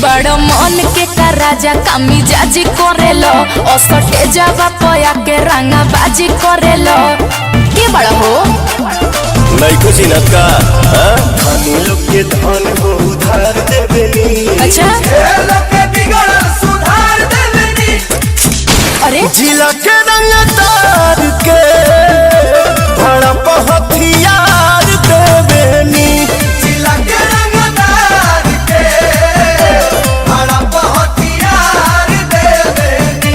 बड़ मन के का राजा कामी जाजी करेलो असटे जावा पया के रंगा बाजी करेलो के बड़ा हो नहीं कुछ इनत का धनी लोग के धन हो उधार देवेनी। अच्छा लोग के बिगड़ सुधार देवेनी। अरे जिला के रंगदार के भड़प हथियार देवेनी। जिला के रंगदार के भड़प हथियार देवेनी।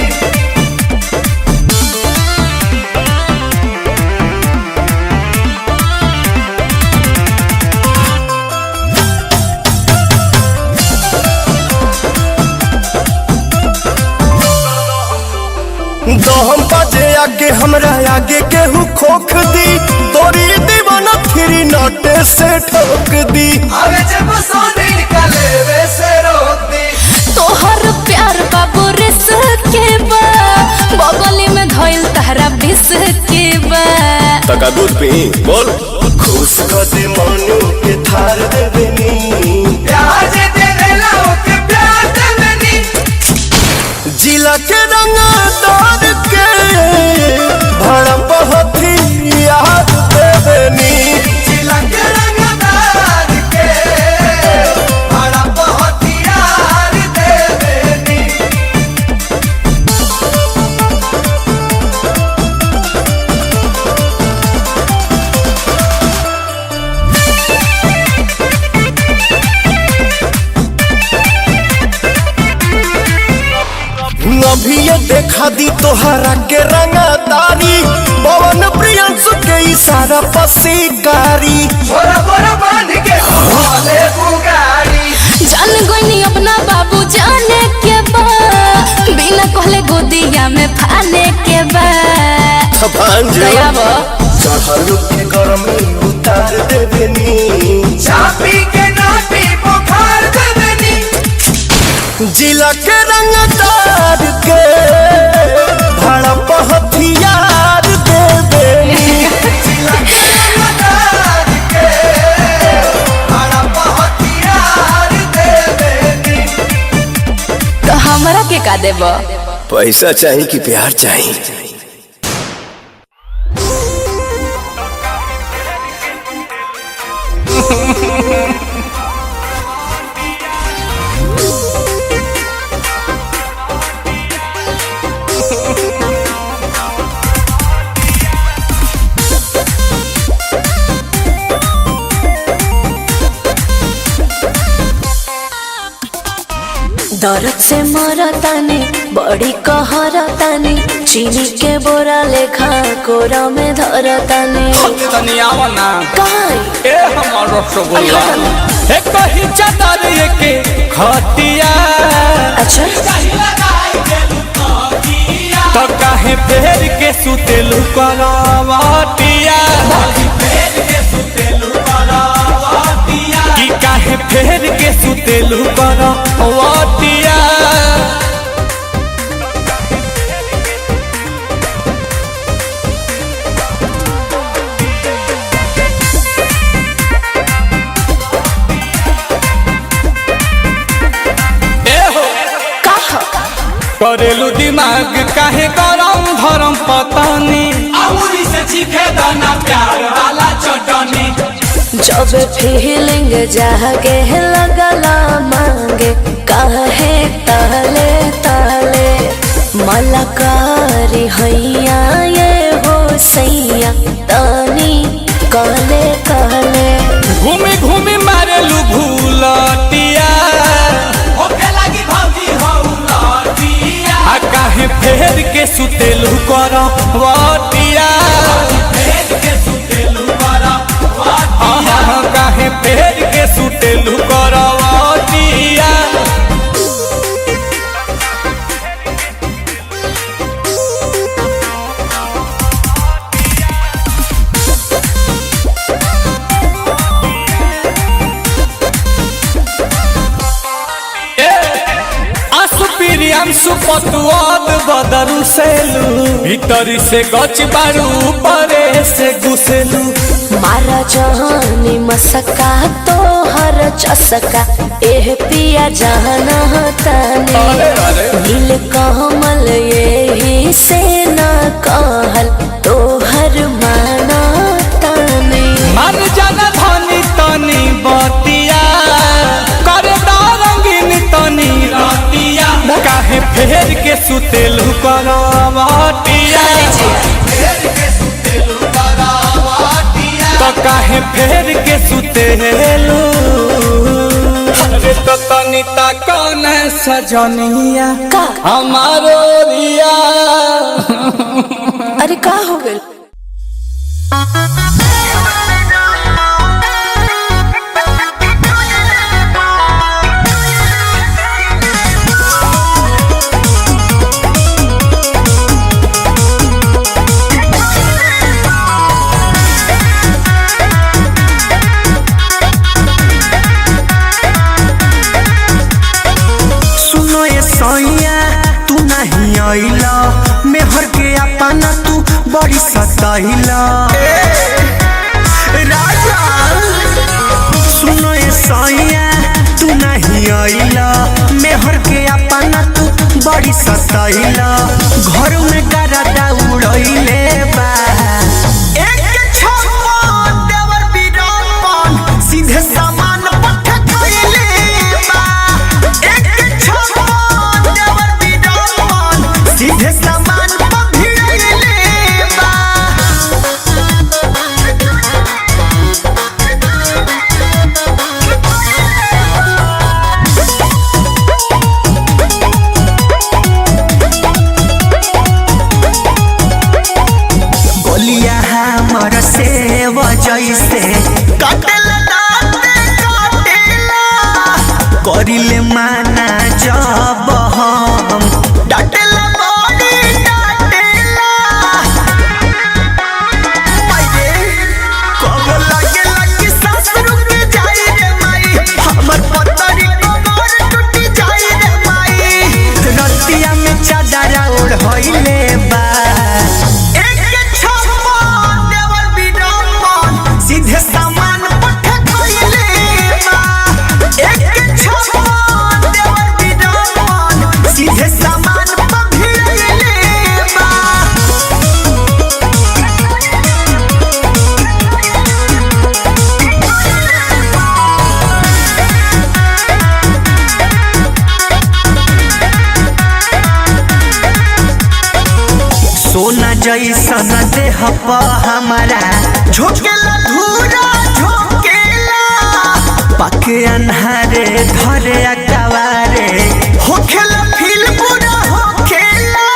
दहम बाजे आगे हमरा आगे केहू खोख दी तोरी दीवाना फिरी नोटे से ठोक दी। अबे जब सोने निकले वे से रोक दी। तोहर प्यार बाबू रिस के बा बगली में धइल तहरा बिस के बा तका दूध पी बोल खुश कर दे मनु के थार देवेनी। प्यार जे देवेला ओके प्यार देवेनी। जिला के रंगदार के भड़प हथियार देवेनी। जिला के रंगदार के भड़प हथियार देवेनी। अभी ये देखा दी तोहरा के रंगदारी पवन प्रियंसु के इशारा पर शिकारी बोरा बोरा बांध के भोले पुकारी। जान गोइनी अपना बाबू जाने के बा बिना कहले गोदिया में फाने के बा चढ़ल के गरमी उतार देवेनी। चापी के नापी बुखार देवेनी। जिला के रंगदार के भड़प हथियार देवेनी। जिला के रंगदार के भड़प हथियार देवेनी। तो हमरा के का देब पैसा चाहिए कि प्यार चाहिए। दर्द से मरतानी बड़ी कहरतानी चीनी के बोरा लेखा कोरा में धरतानी ए हमर रसगुल्ला ए कही चादर के खटिया। अच्छा तो काहे फेर के सुतेलु करवटिया। कि काहे फेर के सुतेलु करवटिया। करेलू दिमाग काहे गरम धरम पतानी अमूरी से चीखे दाना प्यार वाला चटनी। जब फीलिंग जागे लगला मांगे काहे ताले ताले मलकारी हैया ये हो सैया तानी कहले कहले घूमी घूमी मारेलू भूलटिया। काहे फेर के सुतेलू करवटिया। काहे फेर के सुतेलू करवटिया। प्रियांशु पतुआद बदरू सेलू भीतरी से गच बारू परे से घुसेलू मारा जहानी मसका तो हर चसका एह पिया जाना ताने नील कमल यही से न कहल तो हर माना ताने मन जन धनी तनी बतिया करे रंगीन तनी रतिया काहे फेर के सुतेलू करवटिया तो काहे फेर के सुतेलू अरे तो तनी ता कौन सजनिया का हमारो रिया अरे का हो गइल तू नहीं आइला मेहर के अपना तू बड़ी सताइला राजा सुनो ये साइया तू नहीं आइला मेहर के अपना तू बड़ी सताइला घर में गरदा उड़इले बा एक छप्पा देवर बीरापन सीधे सामान पठ कइले बा एक छप्पा सीधे सामान भिड़ले बा गोलिया हमर सेव जैसे काटेला दाते काटेला करिले माना जब हम डाटेला होइले बा एक छप्पा देवर बीरापन सीधे सामान पठ कइले बा एक छप्पा देवर बीरापन सीधे सामान भिड़ले बा सोना जैसन देह प हमारा झोंकेला धूरा झोंकेला पके अन्हारे धरे अकवारे होखेला फील पूरा होखेला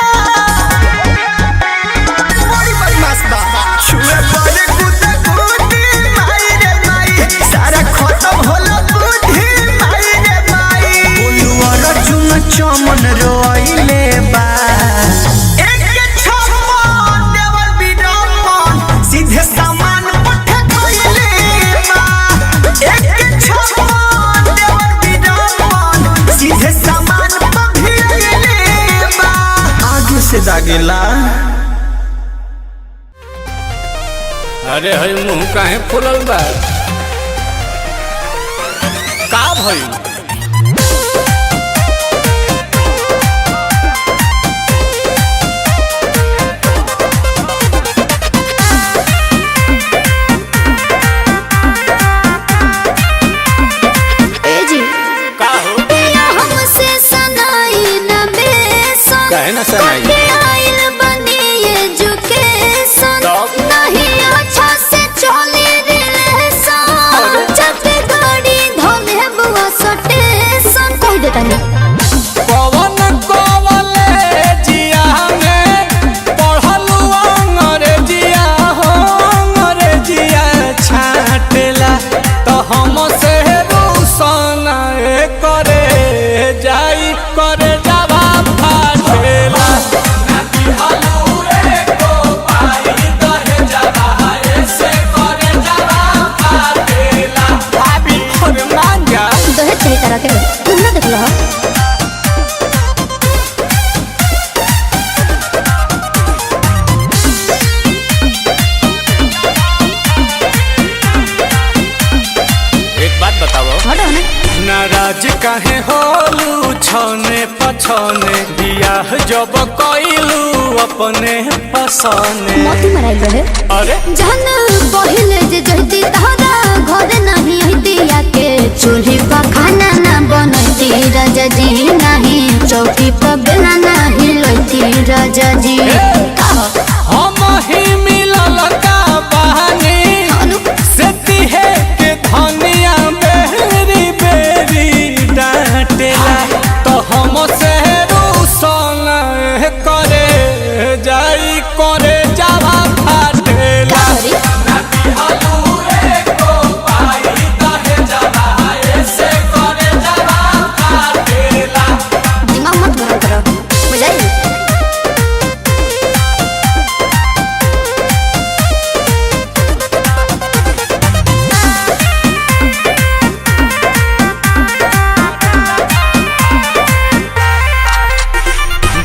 बड़ी बदमाश बा छुए पड़े गुदा गुदी माई रे माई सारा खत्म होला बुद्धि माई रे माई बोलू अर्जुन चमन रोइले बा सीधे सामान पठ कइले बा एक छप्पा देवर बीरापन सीधे सामान भिड़ले बा आगे से दागेला अरे हई मुंह काहे फुलल बा का भई कहे ना सनाई आइल बनी एजुकेशन नहीं अच्छा से चले रिलेशन जब गाड़ी धोले बुआ सटेशन कह देता नहीं पवन कॉलेजिया में पढ़लू अंग्रेजिया हो अंग्रेजिया छाटेला तो हम से रूसन करे जाई करे जावा फाटेला दहेज सही तरह के तुम ना देख लो छने पछने बियाह जब कइलू अपने पसने मोती मराइल रहे अरे जहन पहिले जे जहती तहरा घर नहीं हती आके चूल्ही पर खाना ना बनती राजा जी नहीं चौकी पर बेला नहीं लोती राजा जी हम ही मिलल का बहानी से तिहे के धनिया बेरी बेरी डांटेला तो हम से रूसन करे जाई करे जावा फाटेला दिमाग मत गरम करो बुझाई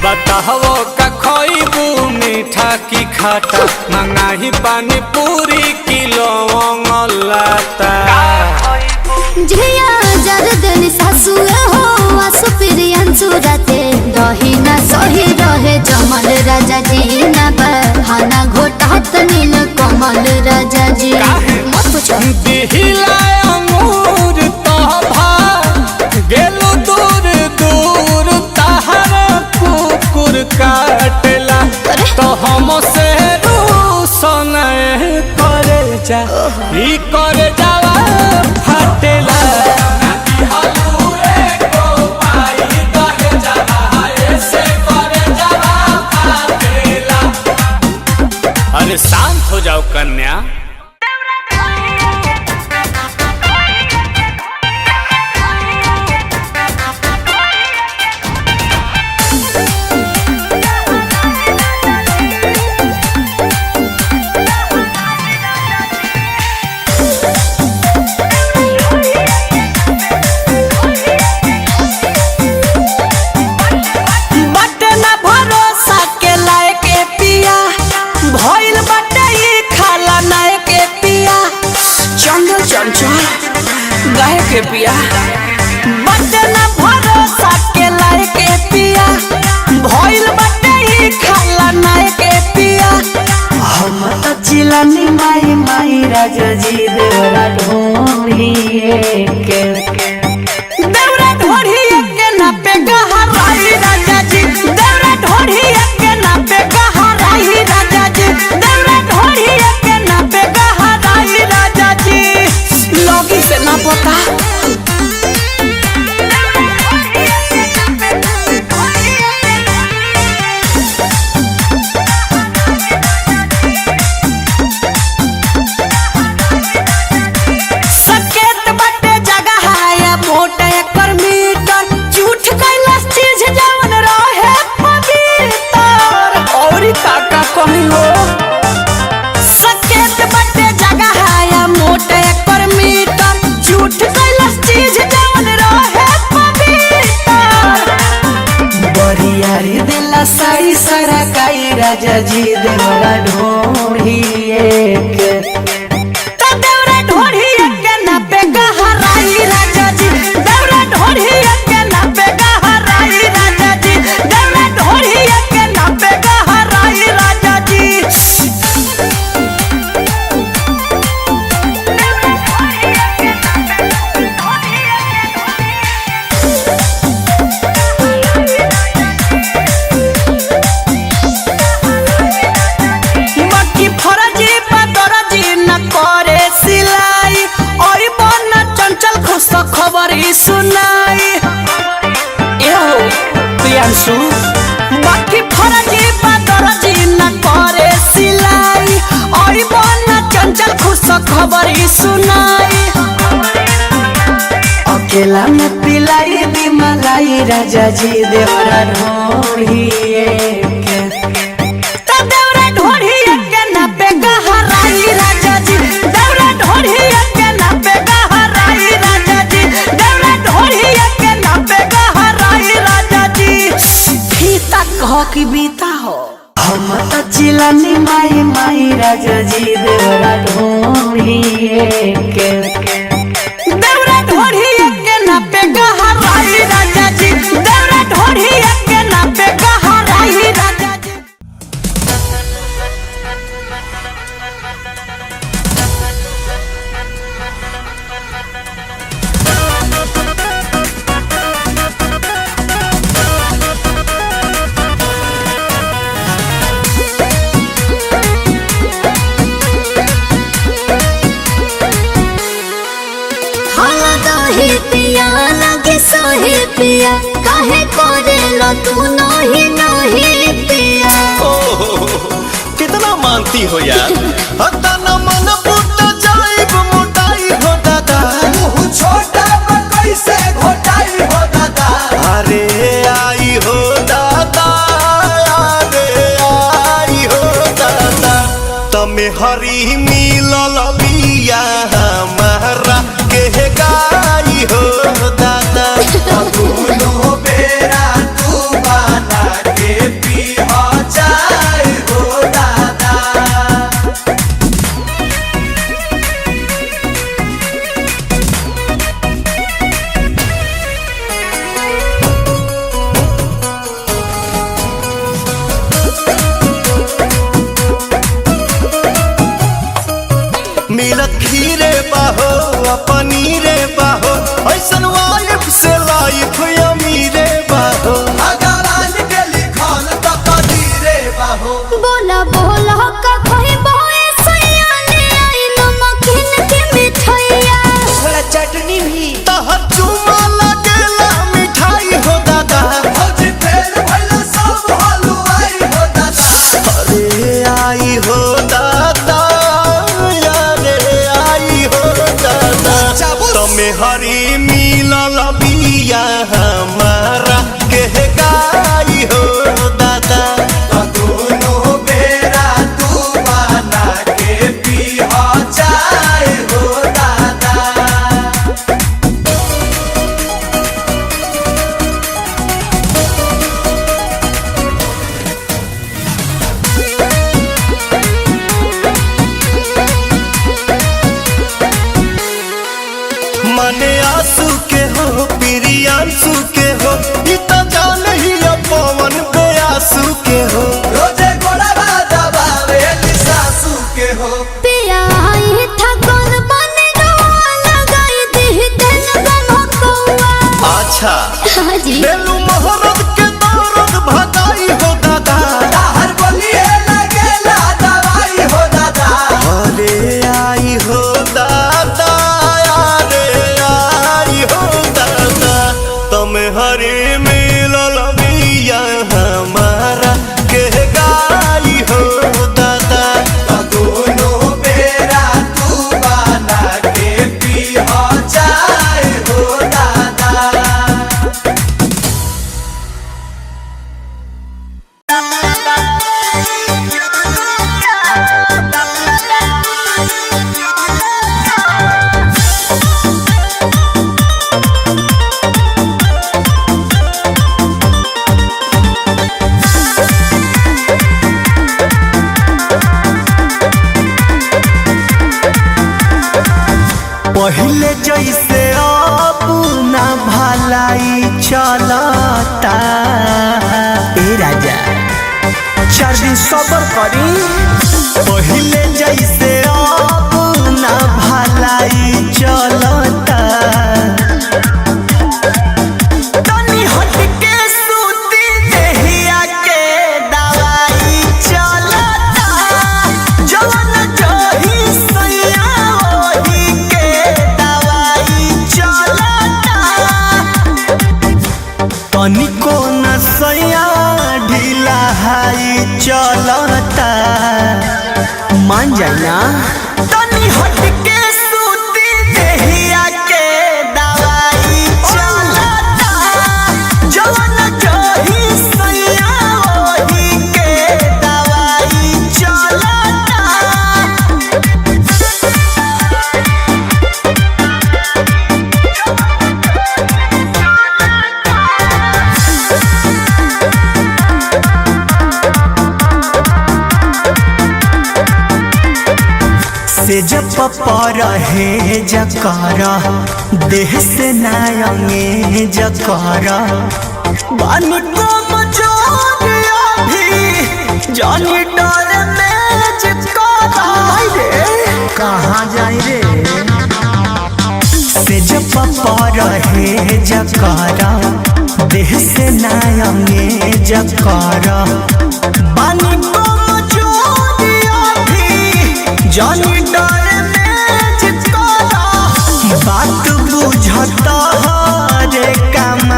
बताहो का खोइबू मीठा की खाटा मंगाही पानी पूरी किलो लाता झिया जरदन सासु हो आसु प्रियंसु राते दही ना सही रहे जमल राजा जी ना बहाना घोटात नील कमल राजा जी मत पूछो दिहिला अंगूर तो भा गेलु दूर दूर तहर कुकुर काटेला तो हम से रूसन करे जा ई करे जावा फाटेला अरे शांत हो जाओ कन्या के पिया बटे ना भरोसा के लाए के पिया भइल बटे ही खाला नाय के पिया हम त चिलानी माई माई राजा जी देवरा ढोढ़िए के देवरा ढोढ़िए के ना पे गहराई राजा जी देवरा ढोढ़िए के ना पे गहराई राजा जी देवरा ढोढ़िए के ना पे गहराई राजा जी लोगी से ना पता कहीं हो सकेत बटे जगह आया मोटे पर मीटर झूठ कैलस चीज जवन रहे पवित्र बरियारी दिला साई सारा काई राजा जी देवरा ढोढ़िए के त देवरा ढोढ़िए के ना पे गहराई राजा जी देवरा ढोढ़िए के ना पे गहराई राजा जी देवरा ढोढ़िए के ना पे गहराई राजा जी बाकी फरजी पदरजी न करे सिलाई और बन चंचल खुश खबरी सुनाई एहो प्रियांशु बाकी फरजी पदरजी न करे सिलाई और बन चंचल खुश खबरी सुनाई अकेला में पिलाई दी मलाई राजा जी देवरा ढोढ़िए के देवरा ढोढ़िए के ना पे गहराई राजा जी देवरा ढोढ़िए के ना पे गहराई राजा जी देवरा ढोढ़िए के ना पे गहराई राजा जी फीता कह की बीता हो हम त चिलानी माई माई राजा जी देवरा ढोढ़िए के देवरा ढोढ़िए के ना पे गहराई राजा जी। रहे पिया काहे करेला तू नहीं नहीं पिया। कितना मानती हो यार। हता न मन फूट जाइब मोटाई हो दादा। मुँह छोटा कैसे घोटाई हो दादा। अरे आई हो दादा, अरे आई हो दादा। तमे हरी मिलल बिया हमारा के गाई हो दादा। दोनों बेरा तू बना के पीहा जाए हो दादा। मिलत खीरे बाहो पनीरे बाहो ऐसन वाइफ से लाइफ अमीरे बाहो। भगवान के लिखल त कदीरे बाहो। बोला बोला का कोई बोए सैया ले आई नमकीन की मिठाइया। थोड़ा चटनी भी तहर चुमा लगेला मिठाई हो दादा। भौजी फेर भइला सब हलवाई हो दादा। अरे आई हो दादा, अरे आई हो दादा। तमे हरी मिलल बिया हमारा के गाई हो दादा। दोनों बेरा तू बना के पीहा जाए हो दादा। मने आंसू के हो प्रियांशु के हो ई त जान ही पवन बेआसू के हो। रोजे गोड़वा दबावे सासू के हो। पिया आई था कौन बने गवा लगाई दी दिल गमकौआ। अच्छा हाँ जी बेलू मोहरत के दौरत भगाई हो दादा। हर बोलिए लगेला दवाई हो दादा। अरे आई हो दादा, अरे आई हो दादा। तुम हरे मिलल बिया हमारा के गाई हो दादा। दोनों बेरा तू बना के पीहा जाए हो दादा। पहले जैसे अब ना भलाई चलता। ए राजा 4 दिन सबर करी। पहले जैसे अब ना भलाई चलता। तनी हट के सूती देहिया के दवाई चलता। जवन जही सैया ओही के दवाई चलता। तनिको न सैया ढीला हाई चलता। मान जाए ना तनी हट के सूती देहिया के दवाई चलता। जवन जही सैया ओही के दवाई चलता। से जब पर है जकारा देह से नायंगे जकारा। बानी को मचोरिया भी जानी डर में जकारा। कहाँ जाए रे से जब पर है जकारा देह से नायंगे जकारा। बानी को मचोरिया भी जानी डर में जकारा। बात बुझता रे काम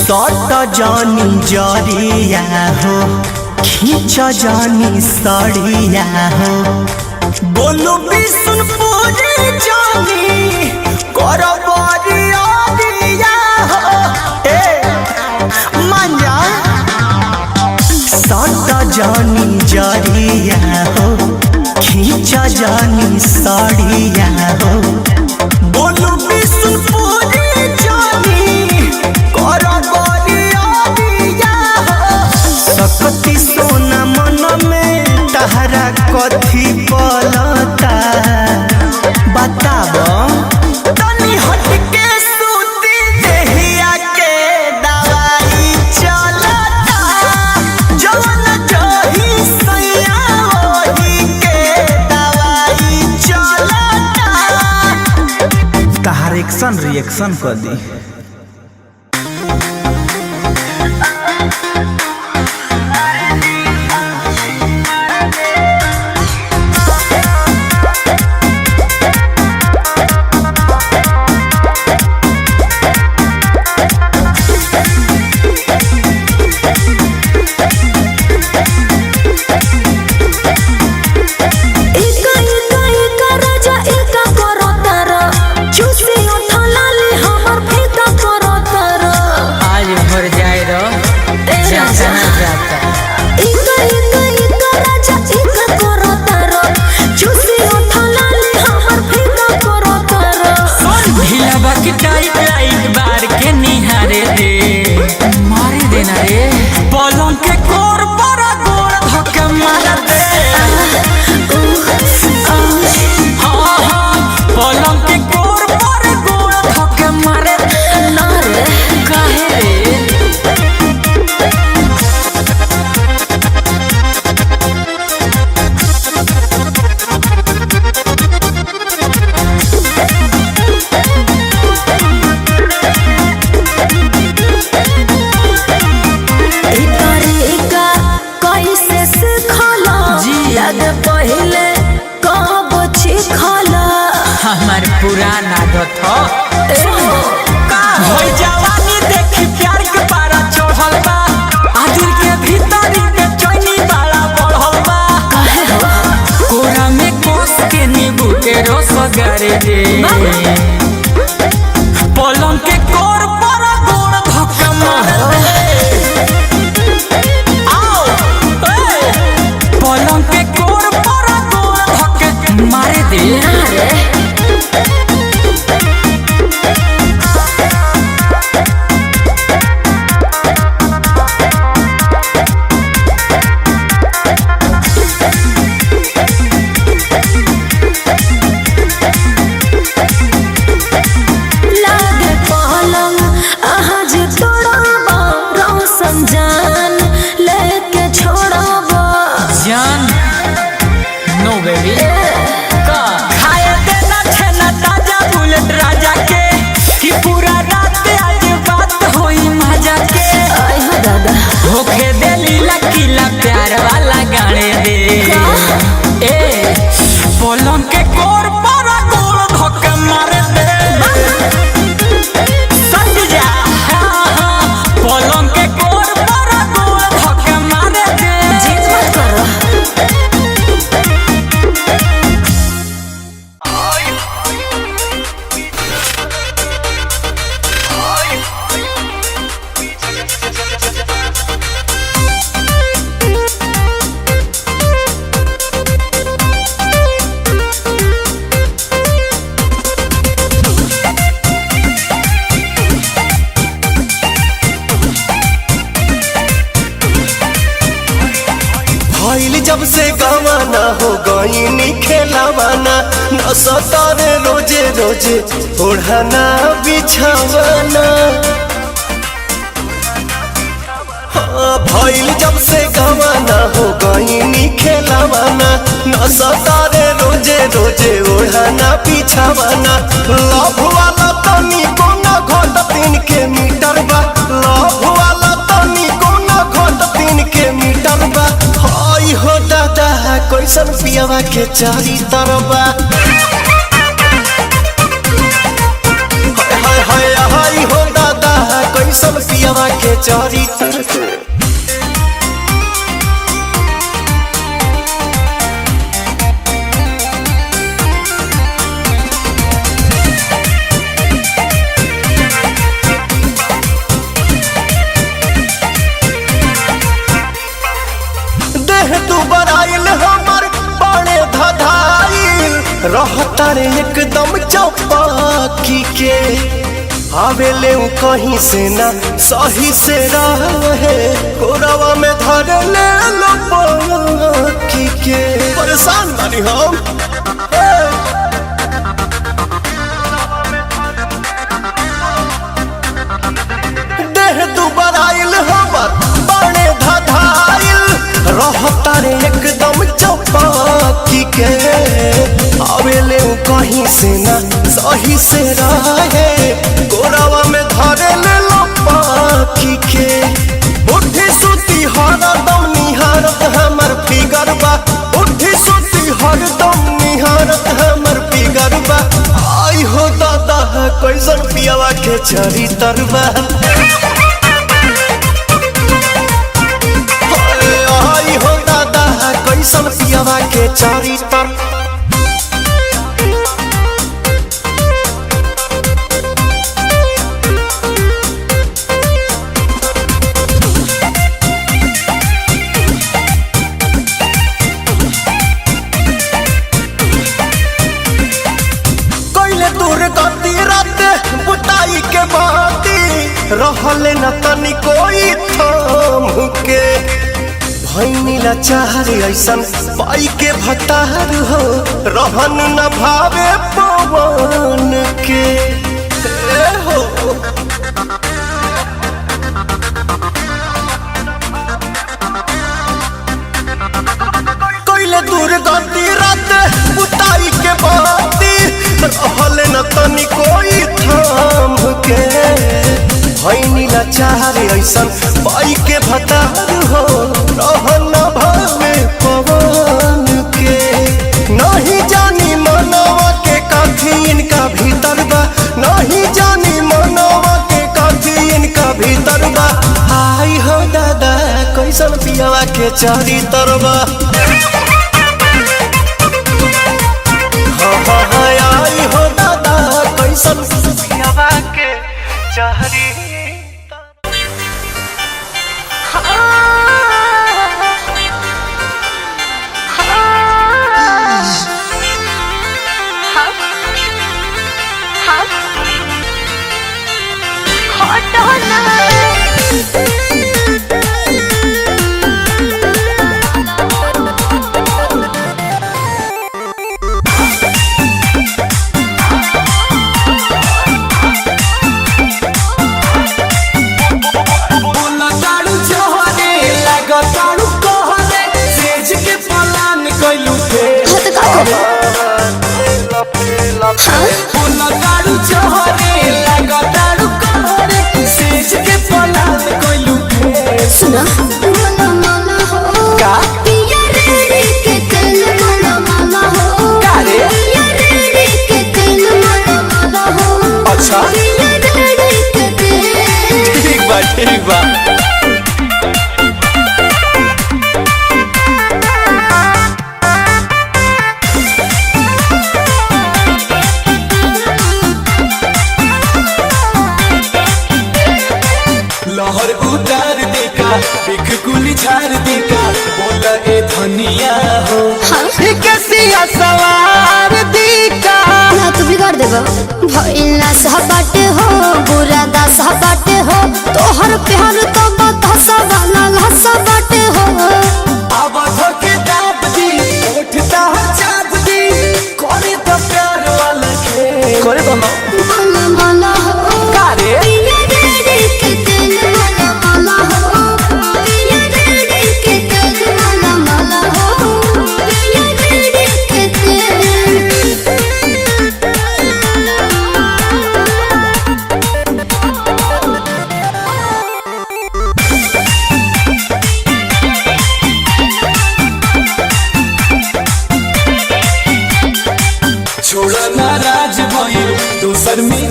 सट जानी जरिया हो खींच जानी सड़िया हो बोलू बिशुनपुरी जानी कर बरिया हो ए मंजा सट जानी जरिया हो खींच जानी सड़िया हो बोलू बिशुनपुरी जानी कर बरिया हो सकती सोना मन में तहरा कथी पलता बताब तनी हटके सूती देहिया के दवाई चलता जवन जही सैया ओही के दवाई चलता तहार एक्शन रिएक्शन कर दी। पुराना आदत हो जवानी देखी प्यार के पारा चढ़ल बा आदिल के भीतर के चैनी वाला बढ़ल बा कोरा में कोस के नींबू के रस गारे दे पलंग के कोर पर गोड़ धक्का मार आओ पलंग के कोर पर गोड़ धक्का मार दे होके दे लीला किला प्यार वाला गाने दे ए पलंग के कोर पर गोड़ धक्का मार दे सट जा पलंग के कोर पर गोड़ धक्का मार दे जीत मत करो जब से गवाना हो गई खेलावाना न सतारे रोजे रोजे ओढ़ाना बिछावाना भइल जब से गवाना हो गई खेलावाना न सतारे रोजे रोजे ओढ़ाना बिछावाना लव वाला तनी कोना घोट 3 के मीटर बा लव वाला तनी कोना घोट 3 के मीटर बा हई हो दादा कैसन पियावा के चारी तरबा हाय हाय हाय हो दादा कैसन कैसन पियावा के चरित्र दुबराइल हमर बड़े धधाइल रहता रे एकदम चौपाकी के आवेले कहीं से ना सही से रहे कोरवा में धर ले लो पाकी के परेशान बानी हम देह दुबराइल हमर बड़े धधाइल रहता रे एकदम चौपाकी के आवेले कहीं से ना सही से रहे गोरावा में धरे ले लो पाखी के उठी सुती हरदम निहारत हमर फिगर बा उठी सुती हरदम निहारत हमर फिगर बा आई हो दादा कैसन पियावा के चरित्र बा कैसन पियावा के चरित्र कैले दूर गति रात बुताई के बाती रहले न तनी कोई थाम के भैनीला चाहरे ऐसन पाई के भतार हो रहन न भावे पवन के हो कैले दूर गति रात बुताई के बाती रहले न तनी कोई थाम के भैनीला चाहरे ऐसन पाई के भतार हो रहन भावे पवन के नहीं जानी मनवा के काठी इनका भीतर बा नहीं जानी मनवा के काठी इनका भीतर बा आई हो दादा कैसन पियावा के चरित्र बा आई हो दादा कैसन पियावा के चरित्र सुना का पिया रे के तेल माला माला हो का रे पिया रे के तेल माला माला हो अच्छा पिया रे के तेल ठीक बा लहर उतार देका बिख गुली झार देका बोला ए धनिया हो कैसिया सवार देका ना तू बिगाड़ देबो भइला सहबाटे हो बुरा दा सहबाटे हो तोहर प्यार तो बतासा वाला लहसा बाटे हो अब धोके दाब दी उठता चाप दी करे तो प्यार वाला खेल करे तो माला माला हो का रे पिया रे के तेल माला माला हो पिया रे के तेल माला माला हो पिया रे के तेल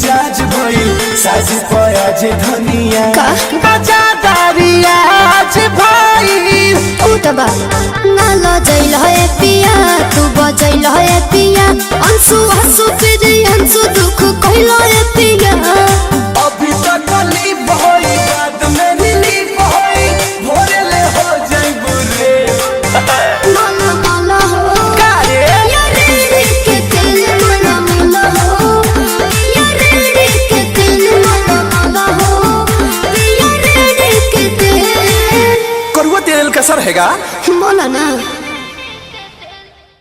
मिजाज भइल साज पयाज धनिया का? मजादारियाज भइल उतबा ना लजैल है पिया तू बजैल है पिया अंशु हंसु फिर अंशु दुख कहल है पिया अभी तक ली भई बाद में ली भई भोरे ले हो जाई बुरे माला माला हो का रे या रे के दिल माला माला हो या रे के दिल माला माला हो या रे के दिल करुआ तेल का सर हैगा बोला ना